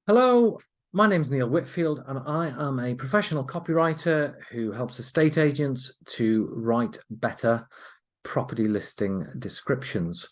Hello, my name's Neil Whitfield, and I am a professional copywriter who helps estate agents to write better property listing descriptions.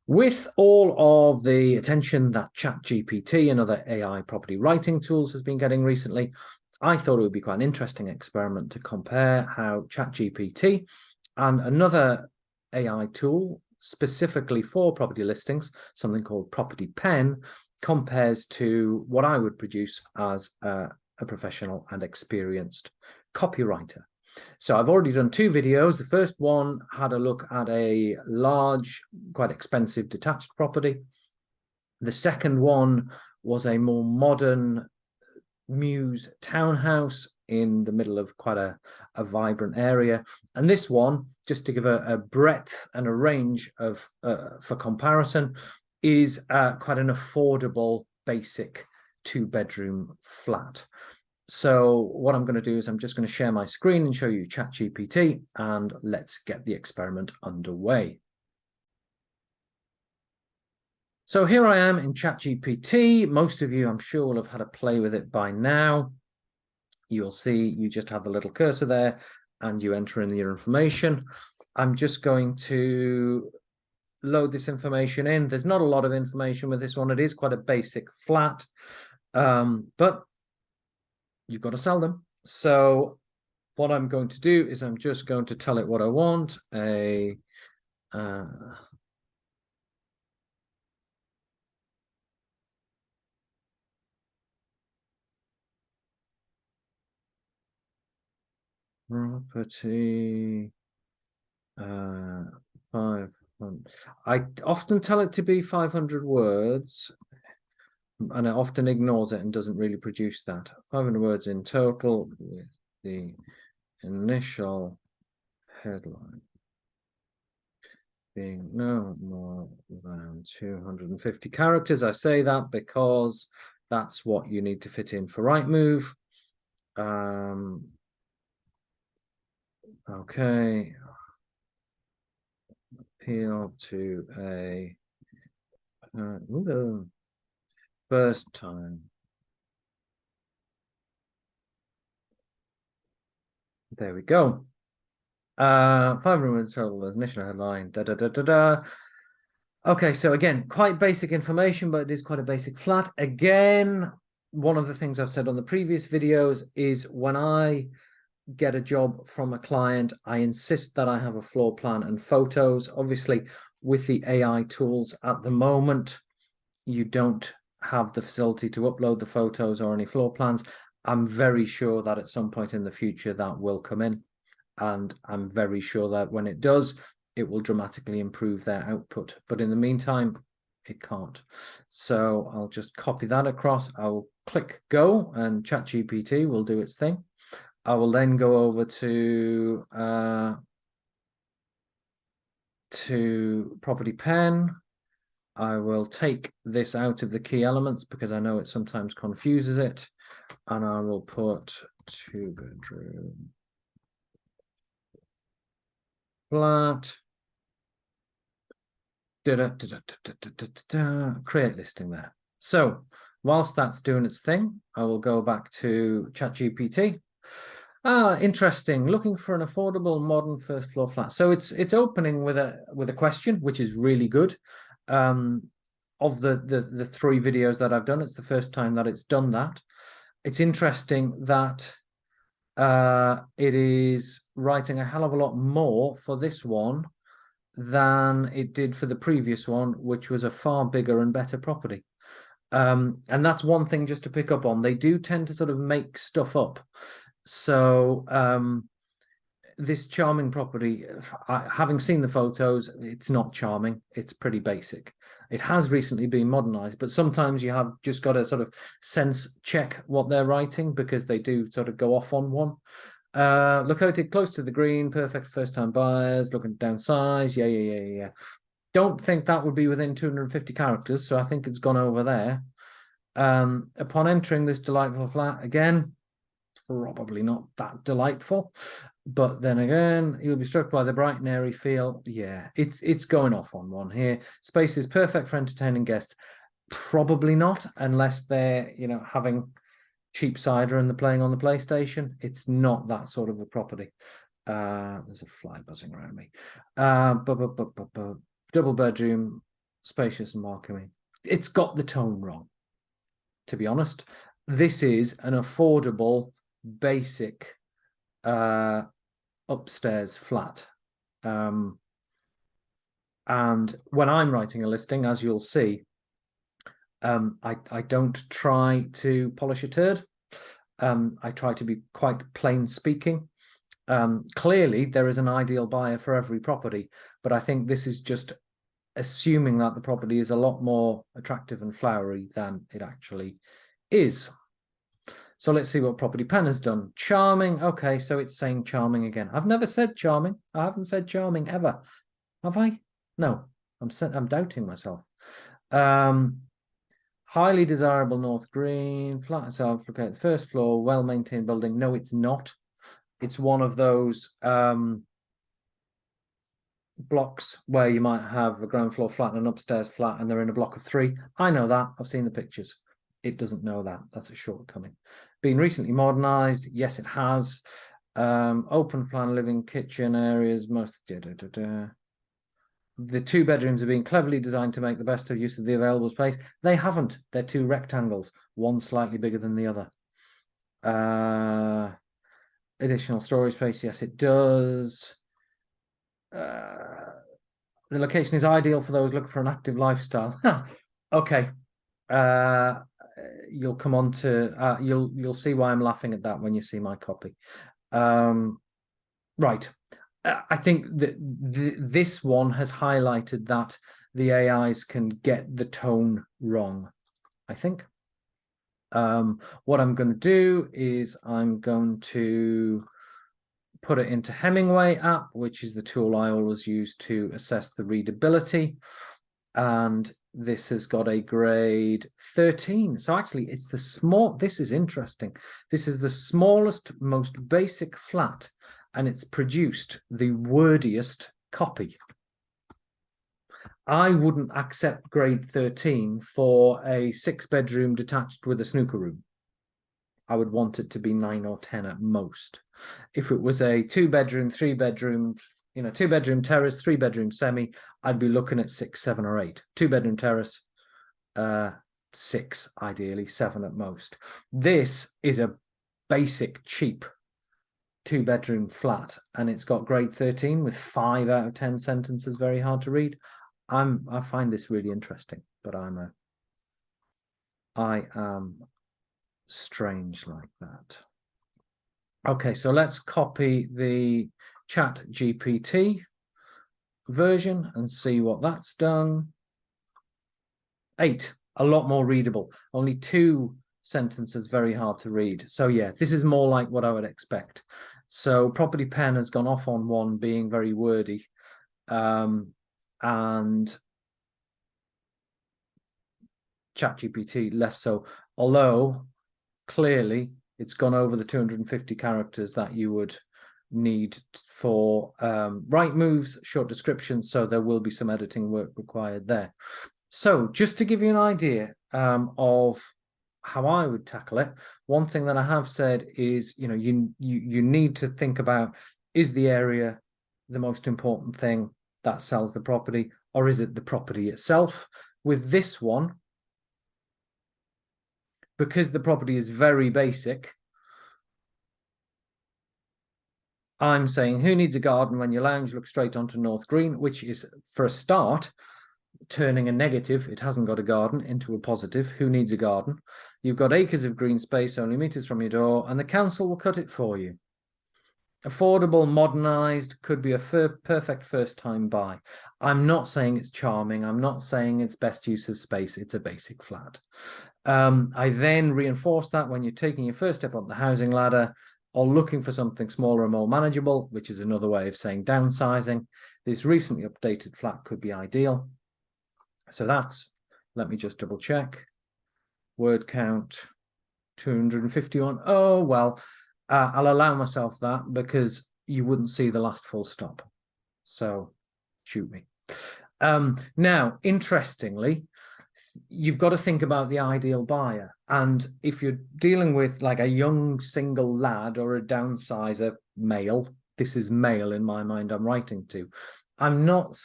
With all of the attention that ChatGPT and other AI property writing tools has been getting recently, I thought it would be quite an interesting experiment to compare how ChatGPT and another AI tool specifically for property listings, something called PropertyPen, compares to what I would produce as a professional and experienced copywriter. So I've already done two videos. The first one had a look at a large, quite expensive detached property. The second one was a more modern Muse townhouse in the middle of quite a vibrant area. And this one, just to give a breadth and a range of for comparison, is quite an affordable, basic two-bedroom flat. So what I'm going to do is I'm just going to share my screen and show you ChatGPT, and let's get the experiment underway. So here I am in ChatGPT. Most of you, I'm sure, will have had a play with it by now. You'll see you just have the little cursor there and you enter in your information. I'm just going to load this information in. There's not a lot of information with this one. It is quite a basic flat, but you've got to sell them. So what I'm going to do is I'm just going to tell it what I want. Property 500. I often tell it to be 500 words, and it often ignores it and doesn't really produce that. 500 words in total with the initial headline being no more than 250 characters. I say that because that's what you need to fit in for Rightmove. Okay. Appeal to a first time. There we go. 500 words total initial headline. Okay, so again, quite basic information, but it is quite a basic flat. Again, one of the things I've said on the previous videos is when I get a job from a client, I insist that I have a floor plan and photos. Obviously, with the AI tools at the moment, you don't have the facility to upload the photos or any floor plans. I'm very sure that at some point in the future that will come in, and I'm very sure that when it does, it will dramatically improve their output. But in the meantime, it can't. So I'll just copy that across. I'll click go and ChatGPT will do its thing. I will then go over to PropertyPen. I will take this out of the key elements because I know it sometimes confuses it, and I will put 2-bedroom flat. Create listing there. So whilst that's doing its thing, I will go back to ChatGPT. Interesting. Looking for an affordable modern first floor flat. So it's opening with a question, which is really good. Of the three videos that I've done, it's the first time that it's done that. It's interesting that it is writing a hell of a lot more for this one than it did for the previous one, which was a far bigger and better property. And that's one thing just to pick up on. They do tend to sort of make stuff up. So this charming property, having seen the photos, it's not charming. It's pretty basic. It has recently been modernized, but sometimes you have just got to sort of sense check what they're writing because they do sort of go off on one. Located close to the green, perfect first-time buyers, looking to downsize. Yeah. Don't think that would be within 250 characters, so I think it's gone over there. Upon entering this delightful flat, again, probably not that delightful, but then again, you'll be struck by the bright and airy feel. Yeah, it's going off on one here. Space is perfect for entertaining guests. Probably not, unless they're, you know, having cheap cider and they're playing on the PlayStation. It's not that sort of a property. There's a fly buzzing around me. Double bedroom, spacious and welcoming. It's got the tone wrong, to be honest. This is an affordable, basic upstairs flat. And when I'm writing a listing, as you'll see, I don't try to polish a turd. I try to be quite plain speaking. Clearly, there is an ideal buyer for every property, but I think this is just assuming that the property is a lot more attractive and flowery than it actually is. So let's see what PropertyPen has done. Charming. Okay, so it's saying charming again. I've never said charming. I haven't said charming ever. Have I? No, I'm doubting myself. Highly desirable North Green, flat itself, located first floor, well-maintained building. No, it's not. It's one of those blocks where you might have a ground floor flat and an upstairs flat, and they're in a block of 3. I know that. I've seen the pictures. It doesn't know that. That's a shortcoming. Been recently modernized. Yes, it has. Open plan living, kitchen areas. Most. The 2 bedrooms are being cleverly designed to make the best of use of the available space. They haven't. They're 2 rectangles, one slightly bigger than the other. Additional storage space. Yes, it does. The location is ideal for those looking for an active lifestyle. Okay. You'll come on to you'll see why I'm laughing at that when you see my copy. Right. I think that this one has highlighted that the AIs can get the tone wrong, I think. What I'm going to do is I'm going to put it into Hemingway app, which is the tool I always use to assess the readability. And this has got a grade 13. So actually it's the this is interesting. This is the smallest, most basic flat, and it's produced the wordiest copy. I wouldn't accept grade 13 for a 6-bedroom detached with a snooker room. I would want it to be 9 or 10 at most. If it was a 2-bedroom, 3-bedroom, you know, 2-bedroom terrace, 3-bedroom semi, I'd be looking at 6, 7, or 8. 2-bedroom terrace, 6, ideally, 7 at most. This is a basic, cheap 2-bedroom flat, and it's got grade 13 with 5 out of 10 sentences very hard to read. I find this really interesting, but I am strange like that. Okay, so let's copy the ChatGPT version and see what that's done. 8, a lot more readable. Only 2 sentences very hard to read. So yeah, this is more like what I would expect. So PropertyPen has gone off on 1 being very wordy, and ChatGPT less so, although clearly it's gone over the 250 characters that you would need for right moves, short descriptions, so there will be some editing work required there. So just to give you an idea of how I would tackle it, one thing that I have said is, you know, you need to think about, is the area the most important thing that sells the property, or is it the property itself? With this one, because the property is very basic, I'm saying, who needs a garden when your lounge looks straight onto North Green, which is, for a start, turning a negative, it hasn't got a garden, into a positive. Who needs a garden? You've got acres of green space only meters from your door, and the council will cut it for you. Affordable, modernized, could be a perfect first-time buy. I'm not saying it's charming. I'm not saying it's best use of space. It's a basic flat. I then reinforce that when you're taking your first step up the housing ladder or looking for something smaller and more manageable, which is another way of saying downsizing, this recently updated flat could be ideal. So that's, let me just double check. Word count, 251. Oh, well, I'll allow myself that because you wouldn't see the last full stop. So shoot me. Now, interestingly, you've got to think about the ideal buyer. And if you're dealing with like a young single lad or a downsizer male, this is male in my mind I'm writing to. I'm not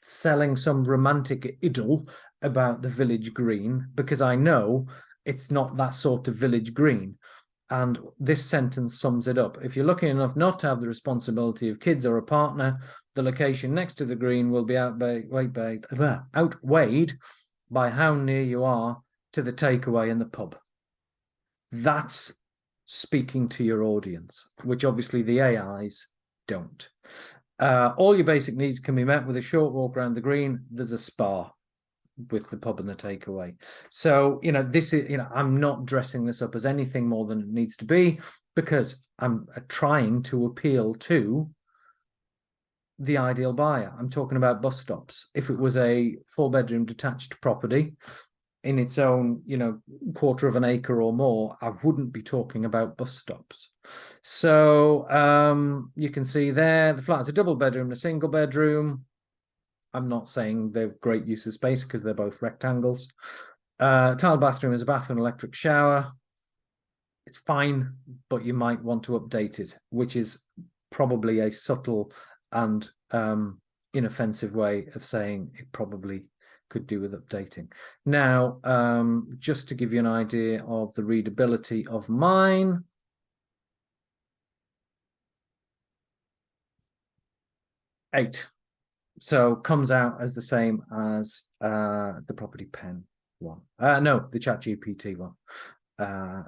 selling some romantic idyll about the village green, because I know it's not that sort of village green. And this sentence sums it up. If you're lucky enough not to have the responsibility of kids or a partner, the location next to the green will be outweighed by how near you are to the takeaway and the pub. That's speaking to your audience, which obviously the AIs don't. All your basic needs can be met with a short walk around the green. There's a spa with the pub and the takeaway. So, this is, I'm not dressing this up as anything more than it needs to be, because I'm trying to appeal to the ideal buyer. I'm talking about bus stops. If it was a 4-bedroom detached property in its own, quarter of an acre or more, I wouldn't be talking about bus stops. So you can see there, the flat is a double bedroom and a single bedroom. I'm not saying they're great use of space because they're both rectangles. Tile bathroom is a bathroom electric shower. It's fine, but you might want to update it, which is probably a subtle and inoffensive way of saying it probably could do with updating. Now, just to give you an idea of the readability of mine, eight. So comes out as the same as the PropertyPen one. No, the ChatGPT one.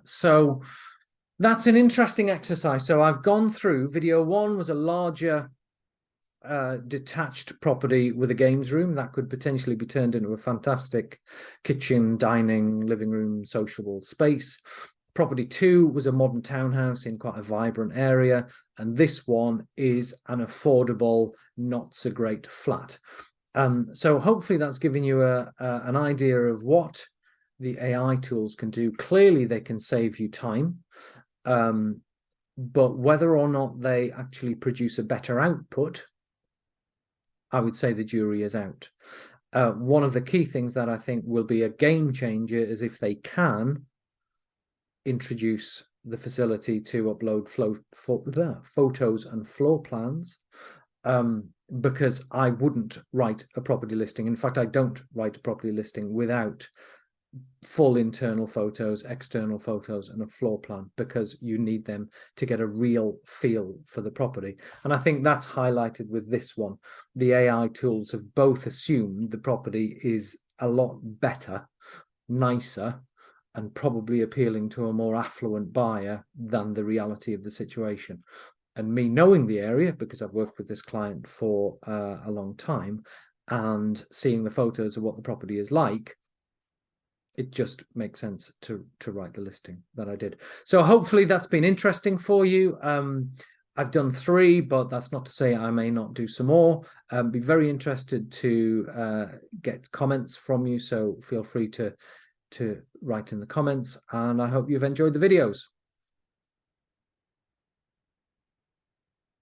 So that's an interesting exercise. So I've gone through, video one was a larger detached property with a games room that could potentially be turned into a fantastic kitchen, dining, living room, sociable space. Property 2 was a modern townhouse in quite a vibrant area, and this one is an affordable, not so great flat. So hopefully that's giving you an idea of what the AI tools can do. Clearly they can save you time, but whether or not they actually produce a better output, I would say the jury is out. One of the key things that I think will be a game changer is if they can introduce the facility to upload photos and floor plans, because I wouldn't write a property listing. In fact, I don't write a property listing without full internal photos, external photos, and a floor plan, because you need them to get a real feel for the property. And I think that's highlighted with this one. The AI tools have both assumed the property is a lot better, nicer, and probably appealing to a more affluent buyer than the reality of the situation. And me knowing the area, because I've worked with this client for a long time, and seeing the photos of what the property is like, it just makes sense to write the listing that I did. So hopefully that's been interesting for you. I've done 3, but that's not to say I may not do some more. Be very interested to get comments from you, so feel free to write in the comments, and I hope you've enjoyed the videos.